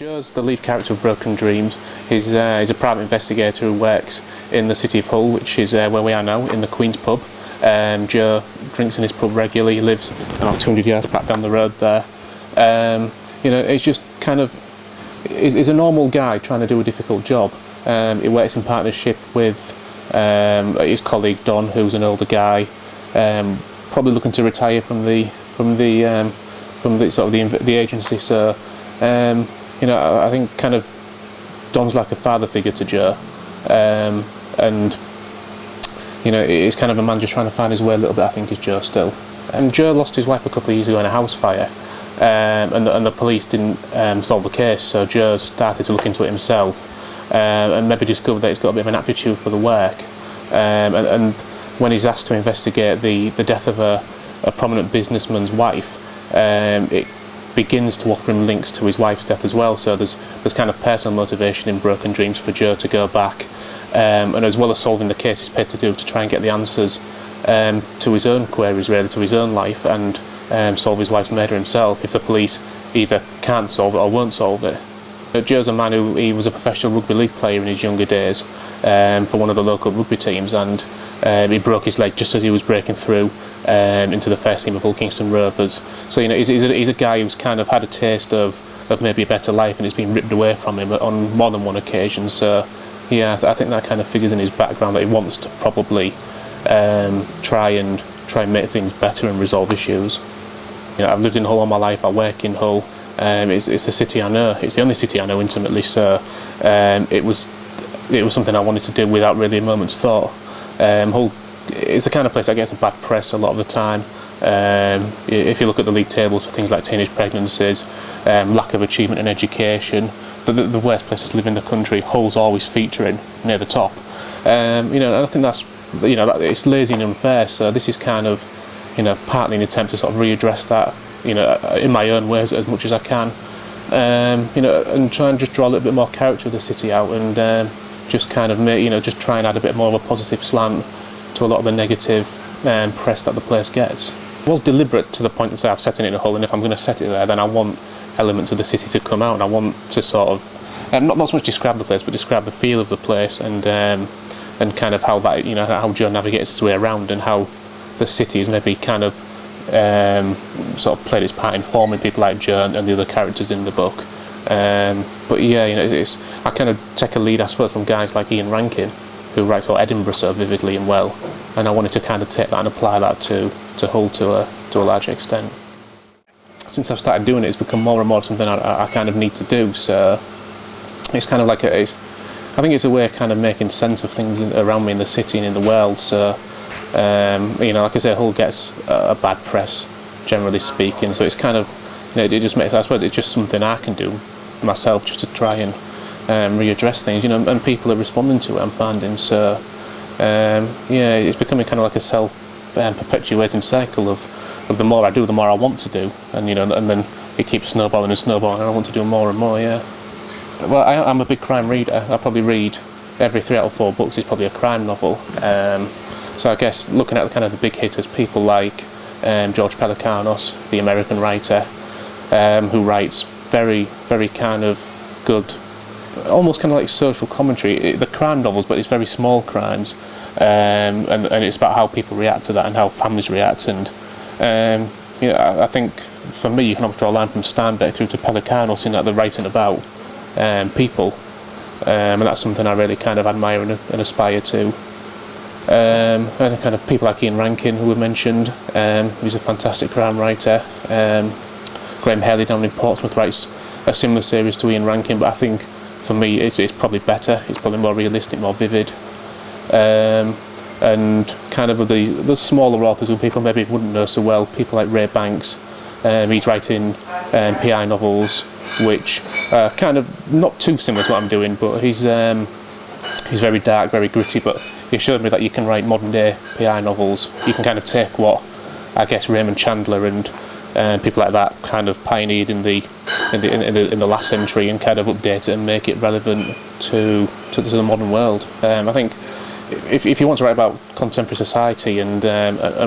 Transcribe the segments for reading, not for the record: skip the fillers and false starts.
Joe's the lead character of Broken Dreams. He's a private investigator who works in the city of Hull, which is where we are now, in the Queen's pub. Joe drinks in his pub regularly. He lives about 200 yards back down the road there. It's just kind of, he's a normal guy trying to do a difficult job. He works in partnership with his colleague Don, who's an older guy, probably looking to retire from the agency. So I think kind of Don's like a father figure to Joe, and he's kind of a man just trying to find his way a little bit. I think is Joe still. And Joe lost his wife a couple of years ago in a house fire, and the police didn't solve the case. So Joe started to look into it himself, and maybe discovered that he's got a bit of an aptitude for the work. And when he's asked to investigate the death of a prominent businessman's wife, it begins to offer him links to his wife's death as well. So there's kind of personal motivation in Broken Dreams for Joe to go back, and as well as solving the case, he's paid to do to try and get the answers to his own queries, really, to his own life, and solve his wife's murder himself if the police either can't solve it or won't solve it. Joe's a man he was a professional rugby league player in his younger days for one of the local rugby teams, and he broke his leg just as he was breaking through into the first team of Hull Kingston Rovers. So he's a guy who's kind of had a taste of maybe a better life, and it's been ripped away from him on more than one occasion. So yeah, I think that kind of figures in his background, that he wants to probably try and make things better and resolve issues. I've lived in Hull all my life. I work in Hull. It's a city I know. It's the only city I know intimately. So it was something I wanted to do without really a moment's thought. Hull is the kind of place that gets a bad press a lot of the time. If you look at the league tables for things like teenage pregnancies, lack of achievement in education, the worst places to live in the country, Hull's always featuring near the top. And I think that's it's lazy and unfair. So this is kind of partly an attempt to sort of readdress that in my own ways as much as I can. And try and just draw a little bit more character of the city out, and just kind of make, just try and add a bit more of a positive slant to a lot of the negative press that the place gets. It was deliberate to the point that, say, I've set it in a Hull, and if I'm going to set it there, then I want elements of the city to come out, and I want to sort of not so much describe the place, but describe the feel of the place, and kind of how that how Joe navigates his way around, and how the city has maybe kind of sort of played its part in forming people like Joe and the other characters in the book. But yeah, I kind of take a lead, I suppose, from guys like Ian Rankin, who writes about Edinburgh so vividly and well, and I wanted to kind of take that and apply that to Hull to a large extent. Since I've started doing it, it's become more and more something I kind of need to do. So it's kind of like I think it's a way of kind of making sense of things around me in the city and in the world. So like I say, Hull gets a bad press, generally speaking. So it's kind of, it just makes, I suppose it's just something I can do myself just to try and readdress things, and people are responding to it, I'm finding. So it's becoming kind of like a self-perpetuating cycle of the more I do, the more I want to do, and and then it keeps snowballing and snowballing, and I want to do more and more. Yeah. Well, I'm a big crime reader. I probably read every 3 out of 4 books is probably a crime novel. So I guess looking at kind of the big hitters, people like George Pelecanos, the American writer, who writes very, very kind of good, almost kind of like social commentary. The crime novels, but it's very small crimes, and it's about how people react to that and how families react. And I think for me, you can almost draw a line from Steinbeck through to Pelecanos in that they're writing about people, and that's something I really kind of admire and aspire to. And kind of people like Ian Rankin, who we mentioned, he's a fantastic crime writer. Graham Haley down in Portsmouth writes a similar series to Ian Rankin, but I think for me it's probably better. It's probably more realistic, more vivid, and kind of the smaller authors who people maybe wouldn't know so well, people like Ray Banks. He's writing PI novels, which are kind of not too similar to what I'm doing, but he's very dark, very gritty, but he showed me that you can write modern day PI novels. You can kind of take what I guess Raymond Chandler and people like that kind of pioneered in the last century, and kind of update it and make it relevant to the modern world. I think if you want to write about contemporary society and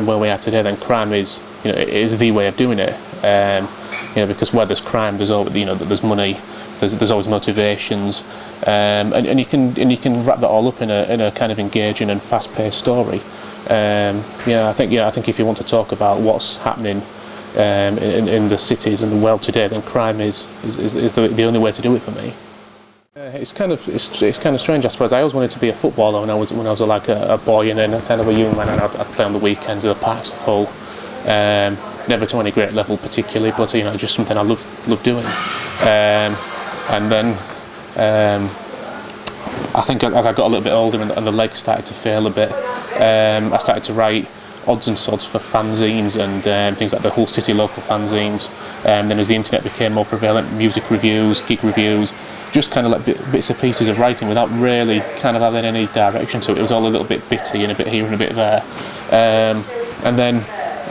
where we are today, then crime is is the way of doing it. Because where there's crime, there's there's money, there's always motivations, and you can wrap that all up in a kind of engaging and fast-paced story. I think if you want to talk about what's happening in the cities and the world today, then crime is the only way to do it for me. It's kind of strange, I suppose. I always wanted to be a footballer when I was like a boy, and then kind of a young man, and I'd play on the weekends at the parks full. Never to any great level particularly, but just something I love doing. And then I think as I got a little bit older and the legs started to fail a bit, I started to write odds and sods for fanzines and things like the Hull City local fanzines. Then as the internet became more prevalent, music reviews, gig reviews, just kind of like bits and pieces of writing without really kind of having any direction to it. It was all a little bit bitty and a bit here and a bit there. And then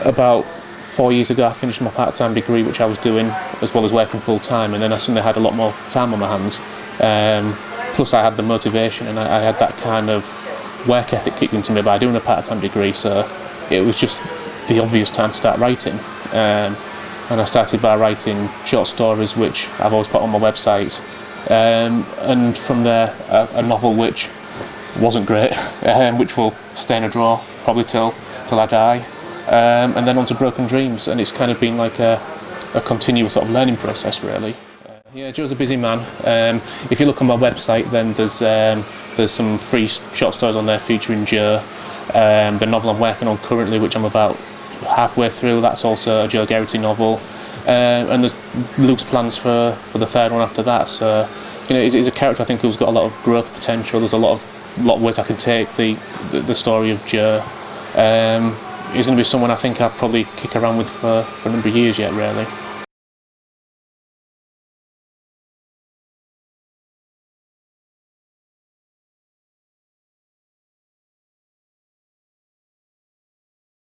about 4 years ago I finished my part-time degree, which I was doing as well as working full-time, and then I suddenly had a lot more time on my hands. Plus I had the motivation, and I had that kind of work ethic kicked into me by doing a part-time degree, so it was just the obvious time to start writing. And I started by writing short stories, which I've always put on my website, and from there a novel which wasn't great, which will stay in a drawer probably till I die, and then on to Broken Dreams, and it's kind of been like a continuous sort of learning process, really. Joe's a busy man. If you look on my website, then there's some free short stories on there featuring Joe. The novel I'm working on currently, which I'm about halfway through, that's also a Joe Geraghty novel. And there's loose plans for the third one after that. So, he's a character I think who's got a lot of growth potential. There's a lot of ways I can take the story of Joe. He's going to be someone I think I'll probably kick around with for a number of years yet, really.